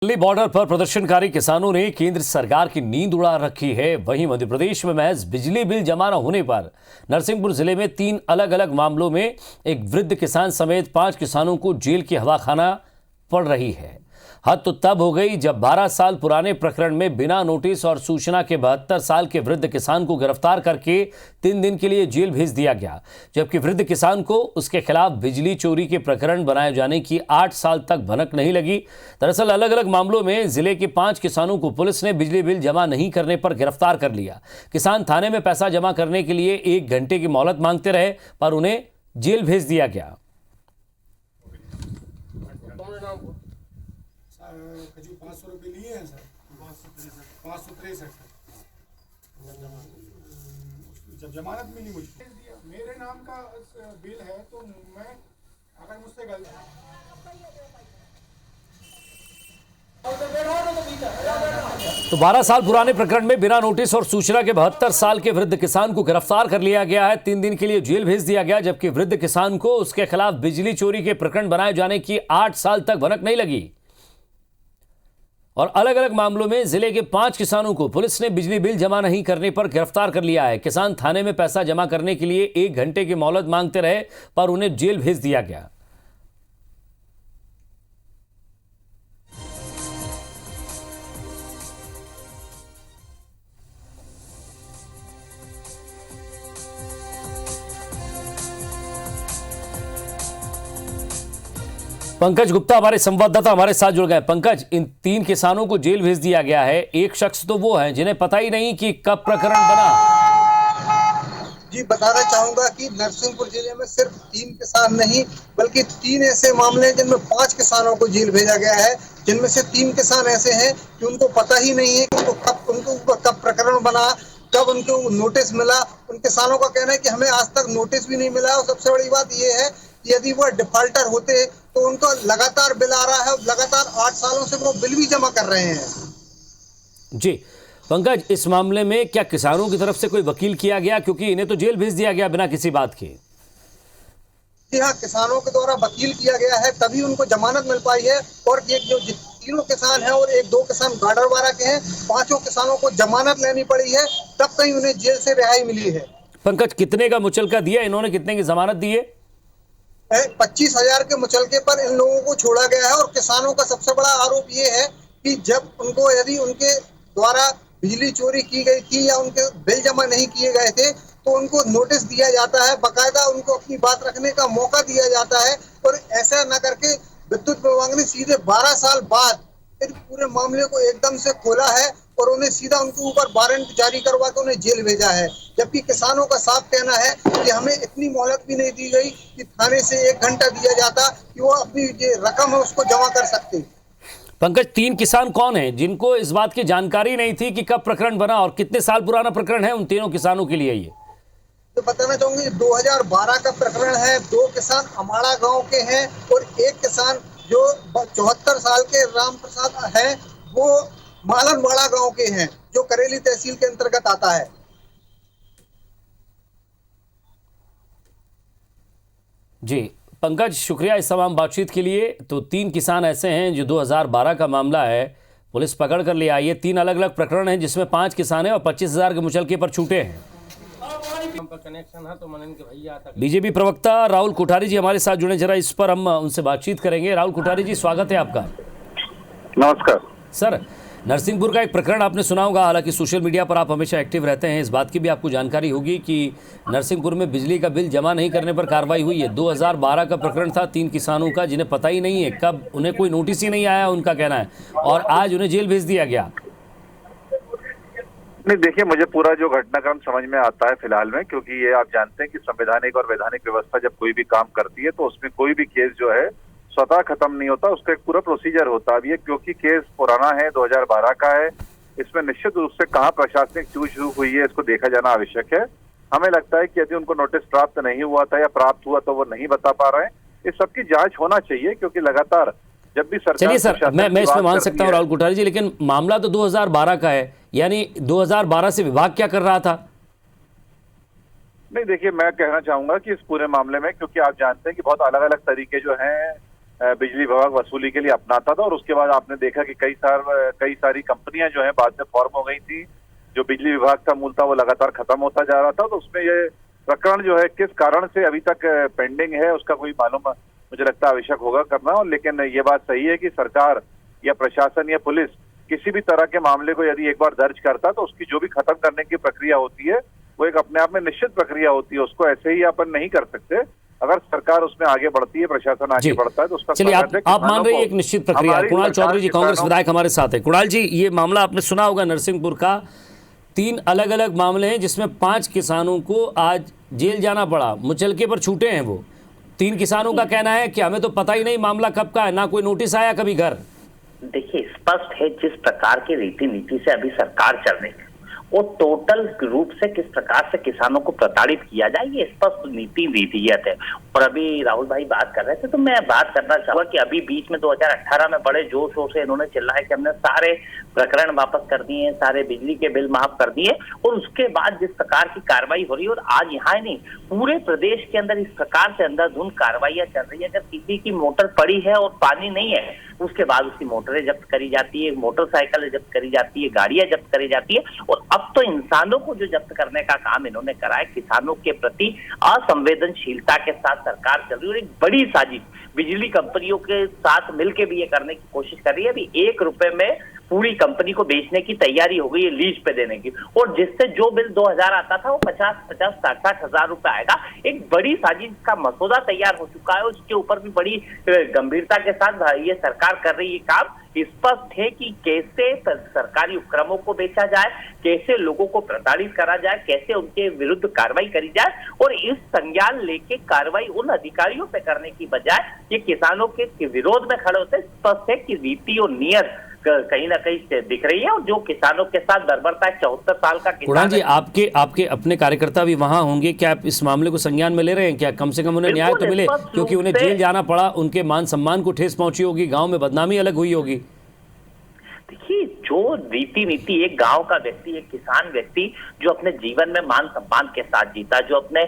Delhi border पर प्रदर्शनकारी किसानों ने केंद्र सरकार की नींद उड़ा रखी है। वहीं मध्य प्रदेश में महज बिजली बिल जमा न होने पर नरसिंहपुर जिले में 3 अलग अलग मामलों में एक वृद्ध किसान समेत 5 किसानों को जेल की हवा खाना पड़ रही है। हद तो तब हो गई जब 12 साल पुराने प्रकरण में बिना नोटिस और सूचना के 72 साल के वृद्ध किसान को गिरफ्तार करके 3 दिन के लिए जेल भेज दिया गया, जबकि वृद्ध किसान को उसके खिलाफ बिजली चोरी के प्रकरण बनाए जाने की 8 साल तक भनक नहीं लगी। दरअसल अलग अलग मामलों में जिले के 5 किसानों को पुलिस ने बिजली बिल जमा नहीं करने पर गिरफ्तार कर लिया। किसान थाने में पैसा जमा करने के लिए 1 घंटे की मोहलत मांगते रहे, पर उन्हें जेल भेज दिया गया। खजूर 500 रुपये लिए हैं सर, 563 जब जमानत मिली मुझको, मेरे नाम का बिल है तो मैं अगर मुझसे गलती तो 12 साल पुराने प्रकरण में बिना नोटिस और सूचना के 72 साल के वृद्ध किसान को गिरफ्तार कर लिया गया है। 3 दिन के लिए जेल भेज दिया गया, जबकि वृद्ध किसान को उसके खिलाफ बिजली चोरी के प्रकरण बनाए जाने की 8 साल तक भनक नहीं लगी। और अलग अलग मामलों में जिले के 5 किसानों को पुलिस ने बिजली बिल जमा नहीं करने पर गिरफ्तार कर लिया है। किसान थाने में पैसा जमा करने के लिए 1 घंटे की मोहलत मांगते रहे, पर उन्हें जेल भेज दिया गया। पंकज गुप्ता हमारे संवाददाता हमारे साथ जुड़ गए। पंकज, इन 3 किसानों को जेल भेज दिया गया है। एक शख्स तो वो है जिन्हें पता ही नहीं कि कब प्रकरण बना। जी, बताना चाहूंगा कि नरसिंहपुर जिले में सिर्फ 3 किसान नहीं बल्कि 3 ऐसे मामले हैं जिनमें 5 किसानों को जेल भेजा गया है, जिनमें से 3 किसान ऐसे हैं कि उनको पता ही नहीं है कि उनको कब प्रकरण बना, कब उनको नोटिस मिला। उन किसानों का कहना है कि हमें आज तक नोटिस भी नहीं मिला। और सबसे बड़ी बात यह है कि यदि वो डिफॉल्टर होते तो उनको लगातार बिल आ रहा है, लगातार 8 सालों से वो बिल भी जमा कर रहे हैं। जी पंकज, इस मामले में क्या किसानों की तरफ से कोई वकील किया गया, क्योंकि इन्हें तो जेल भेज दिया गया बिना किसी बात के? जी हाँ, किसानों के द्वारा वकील किया गया है, तभी उनको जमानत मिल पाई है। और एक जो 3 किसान हैं और 1-2 किसान गाडरवारा के हैं, 5 किसानों को जमानत लेनी पड़ी है, तब कहीं उन्हें जेल से रिहाई मिली है। पंकज, कितने का मुचलका दिया इन्होंने, कितने की जमानत दी है? 25,000 के मुचलके पर इन लोगों को छोड़ा गया है। और किसानों का सबसे बड़ा आरोप ये है कि जब उनको यदि उनके द्वारा बिजली चोरी की गई थी या उनके बिल जमा नहीं किए गए थे तो उनको नोटिस दिया जाता है, बाकायदा उनको अपनी बात रखने का मौका दिया जाता है। और ऐसा न करके विद्युत विभाग ने सीधे 12 साल बाद फिर पूरे मामले को एकदम से खोला है और उन्हें सीधा उनके ऊपर वारंट जारी करवा के उन्हें जेल भेजा है। जबकि किसानों का साफ कहना है कि हमें इतनी मोहलत भी नहीं दी गई कि थाने से 1 घंटा दिया जाता कि वो अपनी जो रकम है उसको जमा कर सकते। पंकज, 3 किसान कौन हैं जिनको इस बात की जानकारी नहीं थी कि कब प्रकरण बना, और कितने साल पुराना प्रकरण है उन तीनों किसानों के लिए? ये तो बताना चाहूंगी 2012 का प्रकरण है। 2 किसान अमाड़ा गांव के हैं और 1 किसान जो 74 साल के राम प्रसाद है वो मालनवाड़ा गांव के हैं, जो करेली तहसील के अंतर्गत आता है। जी पंकज, शुक्रिया इस तमाम बातचीत के लिए। तो 3 किसान ऐसे हैं जो 2012 का मामला है, पुलिस पकड़ कर ले आई है। 3 अलग अलग प्रकरण हैं जिसमें 5 किसान हैं और 25,000 के मुचलके पर छूटे हैं। कनेक्शन है तो मनन के भैया आता। बीजेपी प्रवक्ता राहुल कोठारी जी हमारे साथ जुड़े, जरा इस पर हम उनसे बातचीत करेंगे। राहुल कोठारी जी, स्वागत है आपका। नमस्कार सर, नरसिंहपुर का एक प्रकरण आपने सुना होगा, हालांकि सोशल मीडिया पर आप हमेशा एक्टिव रहते हैं, इस बात की भी आपको जानकारी होगी कि नरसिंहपुर में बिजली का बिल जमा नहीं करने पर कार्रवाई हुई है। 2012 का प्रकरण था 3 किसानों का जिन्हें पता ही नहीं है कब, उन्हें कोई नोटिस ही नहीं आया, उनका कहना है, और आज उन्हें जेल भेज दिया गया। नहीं, देखिए, मुझे पूरा जो घटनाक्रम समझ में आता है फिलहाल में, क्योंकि ये आप जानते हैं कि संवैधानिक और वैधानिक व्यवस्था जब कोई भी काम करती है तो उसमें कोई भी केस जो है स्वतः खत्म नहीं होता, उसका एक पूरा प्रोसीजर होता है। अब ये क्योंकि केस पुराना है, 2012 का है, इसमें निश्चित रूप से कहाँ प्रशासनिक चूक हुई है इसको देखा जाना आवश्यक है। हमें लगता है कि यदि उनको नोटिस प्राप्त नहीं हुआ था या प्राप्त हुआ तो वो नहीं बता पा रहे हैं। इस सबकी जांच होना चाहिए, क्योंकि लगातार जब भी सरकार, चलिए सर, मैं इसमें मान सकता हूँ राहुल कोठारी जी, लेकिन मामला तो 2012 का है, यानी 2012 से विभाग क्या कर रहा था? नहीं, देखिए, मैं कहना चाहूंगा कि इस पूरे मामले में, क्योंकि आप जानते हैं कि बहुत अलग अलग तरीके जो हैं बिजली विभाग वसूली के लिए अपनाता था। और उसके बाद आपने देखा कि कई सारी कंपनियां जो है बाद में फॉर्म हो गई थी। जो बिजली विभाग था मूलतः वो लगातार खत्म होता जा रहा था। तो उसमें ये प्रकरण जो है किस कारण से अभी तक पेंडिंग है उसका कोई मालूम मुझे लगता है आवश्यक होगा करना। और लेकिन ये बात सही है कि सरकार या प्रशासन या पुलिस किसी भी तरह के मामले को यदि एक बार दर्ज करता तो उसकी जो भी खत्म करने की प्रक्रिया होती है वो एक अपने आप में निश्चित प्रक्रिया होती है। उसको ऐसे ही अपन नहीं कर सकते। अगर सरकार उसमें आगे बढ़ती है, प्रशासन आगे बढ़ता है तो उसका चलिए आप मान रहे हैं एक निश्चित प्रक्रिया। कुणाल चौधरी जी कांग्रेस विधायक हमारे साथ है। कुणाल जी, ये मामला आपने सुना होगा नरसिंहपुर का, 3 अलग अलग मामले हैं जिसमें 5 किसानों को आज जेल जाना पड़ा, मुचलके पर छूटे हैं वो। 3 किसानों का कहना है कि हमें तो पता ही नहीं मामला कब का है, ना कोई नोटिस आया कभी घर। देखिए, स्पष्ट है जिस प्रकार की रीति नीति से अभी सरकार चल रही है वो टोटल रूप से किस प्रकार से किसानों को प्रताड़ित किया जाए ये स्पष्ट नीति विधेयक है। और अभी राहुल भाई बात कर रहे थे तो मैं बात करना चाहूंगा कि अभी बीच में 2018 में बड़े जोर शोर से इन्होंने चिल्लाया कि हमने सारे प्रकरण वापस कर दिए, सारे बिजली के बिल माफ कर दिए। और उसके बाद जिस प्रकार की कार्रवाई हो रही है, और आज यहाँ ही नहीं पूरे प्रदेश के अंदर इस प्रकार से अंधाधुंध कार्रवाइयां चल रही है। अगर किसी की मोटर पड़ी है और पानी नहीं है उसके बाद उसकी मोटरें जब्त करी जाती है, मोटरसाइकिलें जब्त करी जाती है, गाड़ियां जब्त करी जाती है। और अब तो इंसानों को जो जब्त करने का काम इन्होंने करा है, किसानों के प्रति असंवेदनशीलता के साथ सरकार चल रही है। और एक बड़ी साजिश बिजली कंपनियों के साथ मिलकर भी ये करने की कोशिश कर रही है। अभी 1 रुपए में पूरी कंपनी को बेचने की तैयारी हो गई है, लीज पे देने की। और जिससे जो बिल 2000 आता था वो 50-50, 60-60 हजार रुपए आएगा। एक बड़ी साजिश का मसौदा तैयार हो चुका है। उसके ऊपर भी बड़ी गंभीरता के साथ ये सरकार कर रही है काम। स्पष्ट है कि कैसे सरकारी उपक्रमों को बेचा जाए, कैसे लोगों को प्रताड़ित करा जाए, कैसे उनके विरुद्ध कार्रवाई करी जाए। और इस संज्ञान लेके कार्रवाई उन अधिकारियों पे करने की बजाय ये किसानों के विरोध में खड़े होते। स्पष्ट है कि रीति और नियत कहीं ना कहीं दिख रही है। और जो किसानों के साथ बर्बरता है, 74 साल का कुणाल जी, आपके अपने कार्यकर्ता भी वहां होंगे, क्या आप इस मामले को संज्ञान में ले रहे हैं? क्या कम से कम उन्हें न्याय तो मिले? क्योंकि उन्हें जेल जाना पड़ा, उनके मान सम्मान को ठेस पहुंची होगी, गांव में बदनामी अलग हुई होगी। देखिए, जो रीति नीति एक गांव का व्यक्ति, एक किसान व्यक्ति जो अपने जीवन में मान सम्मान के साथ जीता, जो अपने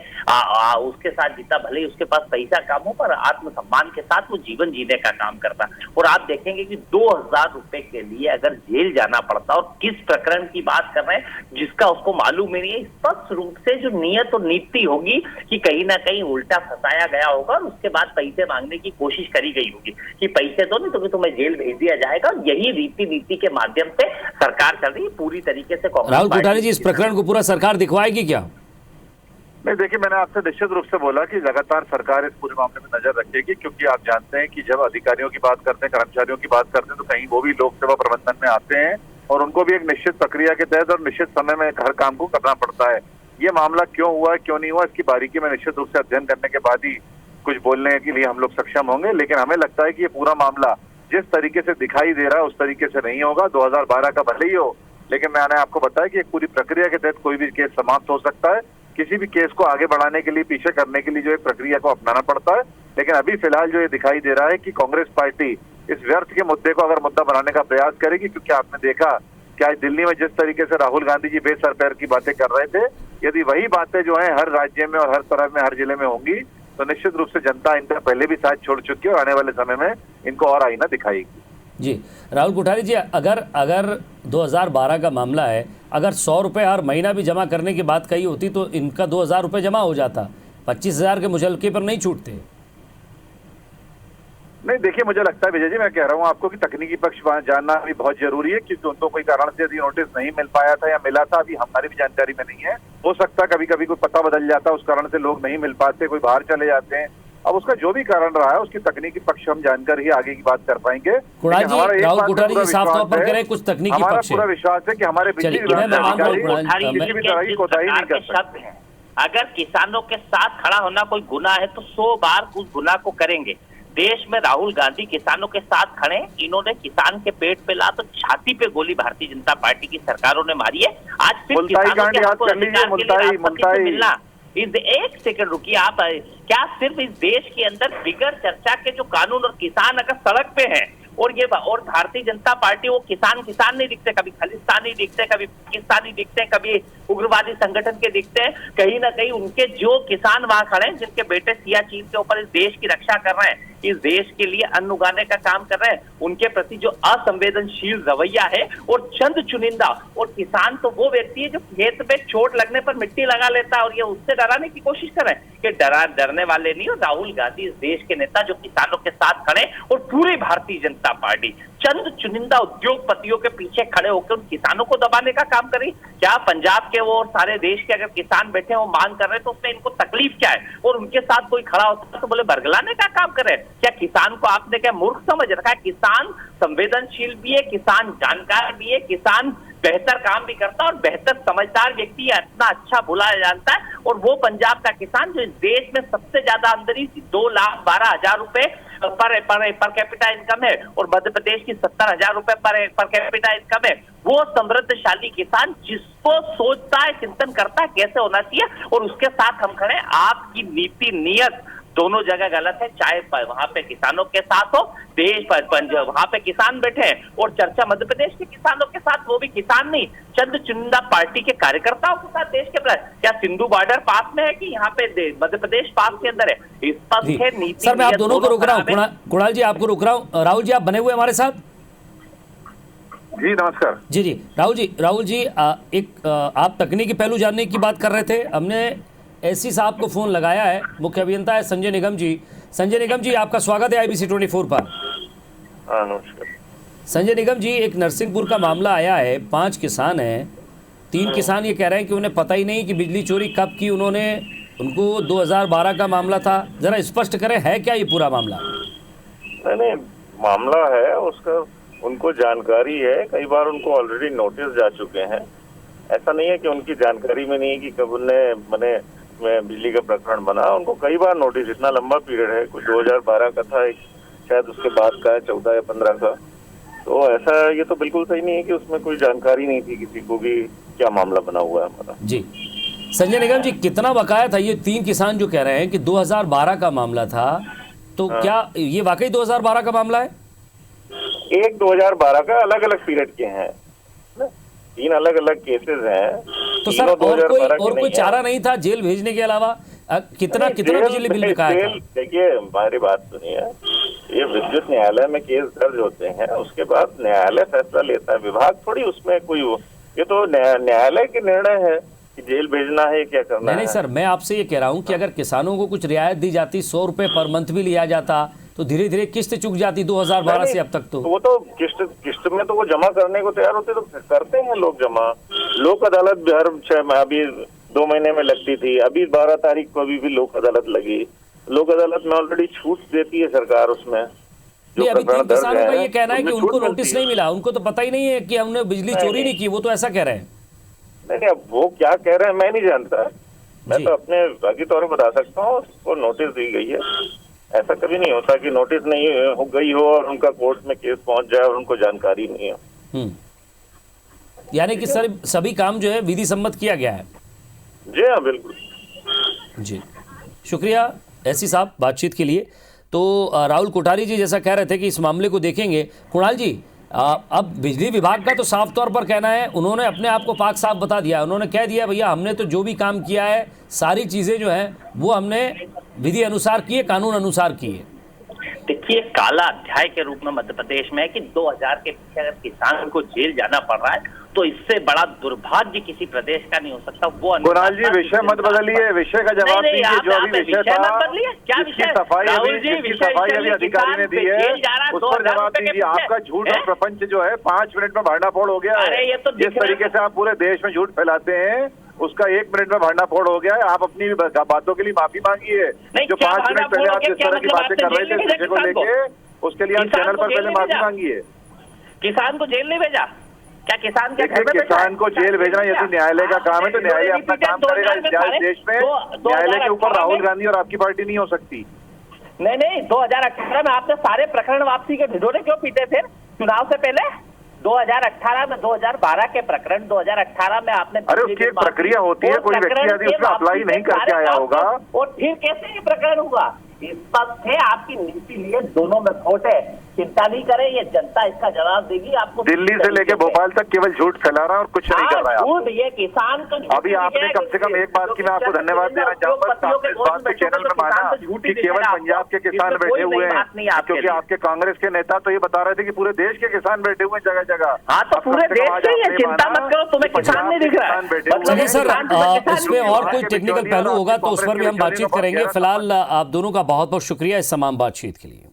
उसके साथ जीता, भले ही उसके पास पैसा कम हो पर आत्मसम्मान के साथ वो जीवन जीने का काम करता। और आप देखेंगे कि 2000 रुपए के लिए अगर जेल जाना पड़ता, और किस प्रकरण की बात कर रहे हैं जिसका उसको मालूम नहीं है। स्पष्ट रूप से जो नियत और नीति होगी कि कहीं ना कहीं उल्टा फंसाया गया होगा और उसके बाद पैसे मांगने की कोशिश करी गई होगी कि पैसे दो नहीं तो तुम्हें जेल भेज दिया जाएगा। यही रीति नीति के माध्यम से सरकार चल रही है पूरी तरीके से। राहुल कोठारी जी, इस प्रकरण को पूरा सरकार दिखवाएगी क्या? नहीं, देखिए, मैंने आपसे निश्चित रूप से बोला कि लगातार सरकार इस पूरे मामले में नजर रखेगी। क्योंकि आप जानते हैं कि जब अधिकारियों की बात करते हैं, कर्मचारियों की बात करते हैं तो कहीं वो भी लोक सेवा प्रबंधन में आते हैं और उनको भी एक निश्चित प्रक्रिया के तहत और निश्चित समय में हर काम को करना पड़ता है। ये मामला क्यों हुआ, क्यों नहीं हुआ, इसकी बारीकी में निश्चित रूप से अध्ययन करने के बाद ही कुछ बोलने के लिए हम लोग सक्षम होंगे। लेकिन हमें लगता है कि ये पूरा मामला जिस तरीके से दिखाई दे रहा है उस तरीके से नहीं होगा। 2012 का भले ही हो, लेकिन मैंने आपको बताया कि एक पूरी प्रक्रिया के तहत कोई भी केस समाप्त हो सकता है। किसी भी केस को आगे बढ़ाने के लिए, पीछे करने के लिए जो एक प्रक्रिया को अपनाना पड़ता है। लेकिन अभी फिलहाल जो ये दिखाई दे रहा है कि कांग्रेस पार्टी इस व्यर्थ के मुद्दे को अगर मुद्दा बनाने का प्रयास करेगी, क्योंकि आपने देखा कि आज दिल्ली में जिस तरीके से राहुल गांधी जी बेसर पैर की बातें कर रहे थे, यदि वही बातें जो है हर राज्य में और हर तरफ में, हर जिले में होंगी तो निश्चित रूप से जनता इनका पहले भी साथ छोड़ चुकी है और आने वाले समय में इनको और आईना दिखाएगी। जी राहुल कोठारी जी, अगर 2012 का मामला है, अगर 100 रुपये हर महीना भी जमा करने की बात कही होती तो इनका 2000 रुपये जमा हो जाता, 25,000 के मुचलके पर नहीं छूटते। नहीं, देखिए, मुझे लगता है विजय जी, मैं कह रहा हूँ आपको कि तकनीकी पक्ष जानना भी बहुत जरूरी है। क्योंकि उनको कोई कारण से यदि नोटिस नहीं मिल पाया था या मिला था, अभी हमारी भी जानकारी में नहीं है। हो सकता है कभी कभी कोई पता बदल जाता, उस कारण से लोग नहीं मिल पाते, कोई बाहर चले जाते हैं। अब उसका जो भी कारण रहा है उसकी तकनीकी पक्ष हम जानकर ही आगे की बात कर पाएंगे। राहुल कोठारी जी साफ तौर पर कह रहे हैं कुछ तकनीकी हमारा पक्ष पूरा विश्वास है कि हमारे बिजली विभाग के अधिकारी किसी भी तरह की कोताही नहीं कर सकते। अगर किसानों के साथ खड़ा होना कोई गुनाह है तो 100 बार उस गुनाह को करेंगे। देश में राहुल गांधी किसानों के साथ खड़े, इन्होंने किसान के पेट पे ला तो छाती पे गोली भारतीय जनता पार्टी की सरकारों ने मारी है। आज फिर किसानों के हाथों अधिकार के लिए राष्ट्रपति से मिलना, एक सेकंड रुकिए आप, क्या सिर्फ इस देश के अंदर बिगर चर्चा के जो कानून और किसान अगर सड़क पे हैं और भारतीय जनता पार्टी वो किसान नहीं दिखते, कभी खालिस्तानी दिखते, कभी पाकिस्तानी दिखते, कभी उग्रवादी संगठन के दिखते हैं। कहीं ना कहीं उनके जो किसान वहां खड़े हैं, जिनके बेटे सियाचिन के ऊपर इस देश की रक्षा कर रहे हैं, इस देश के लिए अन्न उगाने का काम कर रहे हैं, उनके प्रति जो असंवेदनशील रवैया है, और चंद चुनिंदा, और किसान तो वो व्यक्ति है जो खेत में चोट लगने पर मिट्टी लगा लेता है और ये उससे डराने की कोशिश कर रहे हैं कि डरने वाले नहीं हो। राहुल गांधी इस देश के नेता जो किसानों के साथ खड़े, और पूरी भारतीय जनता पार्टी चंद चुनिंदा उद्योगपतियों के पीछे खड़े होकर उन किसानों को दबाने का काम करी। क्या पंजाब के वो और सारे देश के अगर किसान बैठे वो मांग कर रहे हैं तो उसमें इनको तकलीफ क्या है? और उनके साथ कोई खड़ा होता है तो बोले बरगलाने का काम करे। क्या किसान को आपने क्या मूर्ख समझ रखा है? किसान संवेदनशील भी है, किसान जानकार भी है, किसान बेहतर काम भी करता है और बेहतर समझदार व्यक्ति है, इतना अच्छा बुलाया जानता है। और वो पंजाब का किसान जो इस देश में सबसे ज्यादा आमदनी 2,12,000 रुपए पर कैपिटा इनकम है, और मध्य प्रदेश की 70,000 रुपए पर कैपिटा इनकम है, वो समृद्धशाली किसान जिसको सोचता है, चिंतन करता है कैसे होना चाहिए, और उसके साथ हम खड़े। आपकी नीति नियत दोनों जगह गलत है, चाहे वहां पे किसानों के साथ हो, देश पर वहां पे किसान बैठे हैं और चर्चा मध्य प्रदेश के किसानों के साथ, वो भी किसान नहीं, चंद चुनिंदा पार्टी के कार्यकर्ताओं के साथ देश के प्रति। क्या सिंधु बॉर्डर पास में है कि यहाँ पे मध्य प्रदेश पास के अंदर है? स्पष्ट है नीति। सर मैं आप दोनों को रोक रहा हूँ, कुणाल जी आपको रोक रहा हूँ। राहुल जी आप बने हुए हमारे साथ? जी नमस्कार। जी राहुल जी आप तकनीकी पहलू जानने की बात कर रहे थे। हमने एससी साहब को फोन लगाया है, मुख्य अभियंता है संजय निगम जी। संजय निगम जी आपका स्वागत है IBC 24 पर। नमस्कार संजय निगम जी, एक नरसिंहपुर का मामला आया है, 5 किसान हैं, 3 किसान ये कह रहे हैं कि उन्हें पता ही नहीं कि बिजली चोरी कब की उन्होंने, उनको 2012 का मामला था। जरा स्पष्ट करें है क्या ये पूरा मामला? नहीं मामला है उसका, उनको जानकारी है, कई बार उनको ऑलरेडी नोटिस जा चुके हैं। ऐसा नहीं है कि उनकी जानकारी में नहीं है कि कब उन्हें में बिजली का प्रकरण बना, उनको कई बार नोटिस, इतना लंबा पीरियड है, कुछ 2012 का था, एक शायद उसके बाद का है 14 या 15 का। तो ऐसा ये तो बिल्कुल सही नहीं है कि उसमें कोई जानकारी नहीं थी किसी को भी क्या मामला बना हुआ है हमारा। जी संजय निगम जी, कितना बकाया था? ये 3 किसान जो कह रहे हैं कि 2012 का मामला था, तो क्या ये वाकई 2012 का मामला है? एक 2012 का, अलग अलग पीरियड के हैं, 3 अलग अलग केसेस हैं। तो सर और कोई चारा नहीं था जेल भेजने के अलावा? कितना बिजली बिल बकाया था? देखिए हमारी बात सुनिए, ये विद्युत न्यायालय में केस दर्ज होते हैं, उसके बाद न्यायालय फैसला लेता है, विभाग थोड़ी उसमें कोई, ये तो न्यायालय के निर्णय है कि जेल भेजना है क्या करना है। नहीं सर, मैं आपसे ये कह रहा हूँ कि अगर किसानों को कुछ रियायत दी जाती, 100 रुपए पर मंथ भी लिया जाता, तो धीरे धीरे किस्त चुक जाती 2012 से अब तक। तो वो तो किस्त में तो वो जमा करने को तैयार होते, तो करते हैं लोग जमा। लोक अदालत हर 6 माह, अभी 2 महीने में लगती थी, अभी 12 तारीख को अभी भी लोक अदालत लगी। लोक अदालत में ऑलरेडी छूट देती है सरकार उसमें। अभी 3 किसानों का ये कहना है कि उनको नोटिस नहीं मिला, उनको तो पता ही नहीं है कि हमने बिजली चोरी नहीं की, वो तो ऐसा कह रहे हैं। नहीं, अब वो क्या कह रहे हैं मैं नहीं जानता, मैं तो अपने विभागीय तौर पर बता सकता हूँ, उसको नोटिस दी गई है। ऐसा कभी नहीं होता कि नोटिस नहीं हो गई हो और उनका कोर्ट में केस पहुंच जाए और उनको जानकारी नहीं हो। यानी कि सर सभी काम जो है विधि सम्मत किया गया है। जी हाँ बिल्कुल। जी शुक्रिया एससी साहब बातचीत के लिए। तो राहुल कोठारी जी जैसा कह रहे थे कि इस मामले को देखेंगे। कुणाल जी, अब बिजली विभाग का तो साफ तौर पर कहना है, उन्होंने अपने आप को पाक साफ बता दिया, उन्होंने कह दिया भैया हमने तो जो भी काम किया है सारी चीज़ें जो हैं वो हमने विधि अनुसार किए, कानून अनुसार किए। देखिए काला अध्याय के रूप में मध्य प्रदेश में है कि 2000 के पीछे अगर किसान को जेल जाना पड़ रहा है तो इससे बड़ा दुर्भाग्य किसी प्रदेश का नहीं हो सकता। वो कुणाल जी विषय मत बदलिए, विषय का जवाब दीजिए। जो अभी विषय था, क्या विषय सफाई अभी अधिकारी ने दी है उस पर जवाब दीजिए। आपका झूठ और प्रपंच जो है 5 मिनट में भांडाफोड़ हो गया है। जिस तरीके से आप पूरे देश में झूठ फैलाते हैं उसका 1 मिनट में भांडाफोड़ हो गया है। आप अपनी बातों के लिए माफी मांगिए। जो 5 मिनट पहले आप जिस तरह की बातें कर रहे थे विषय को लेके, उसके लिए आप चैनल पर पहले माफी मांगिए। किसान को जेल नहीं भेजा क्या? किसान के किसान को जेल भेजना ये तो न्यायालय का काम है, तो न्यायालय अपना काम करेगा। इस देश में न्यायालय के ऊपर राहुल गांधी और आपकी पार्टी नहीं हो सकती। नहीं 2018 में आपने सारे प्रकरण वापसी के ढिढोरे क्यों पीटे थे चुनाव से पहले? 2018 में 2012 के प्रकरण 2018 में आपने, अरे उसकी एक प्रक्रिया होती है, कोई व्यक्ति यदि उसमें अप्लाई नहीं करके आया होगा। और फिर कैसे ये प्रकरण हुआ? स्पष्ट है, आपकी नीति लिए दोनों में खोट है। चिंता नहीं करें, ये जनता इसका जवाब देगी आपको। दिल्ली से लेके भोपाल तक केवल झूठ फैला रहा है और कुछ नहीं कर रहा है। झूठ, ये किसान को अभी आपने कम से कम एक बात की मैं आपको धन्यवाद देना चाहूंगा, आपने इस बात को चैनल में माना कि केवल पंजाब के किसान बैठे हुए हैं, क्योंकि आपके कांग्रेस के नेता तो ये बता रहे थे कि पूरे देश के किसान बैठे हुए हैं जगह जगह। हाँ, तो पूरे देश के ही है, चिंता मत करो, तुम्हें किसान नहीं दिख रहा है। चलिए सर, इसमें और कोई टेक्निकल पहलू होगा तो उस पर भी हम बातचीत करेंगे। फिलहाल आप दोनों का बहुत बहुत शुक्रिया इस तमाम बातचीत के लिए।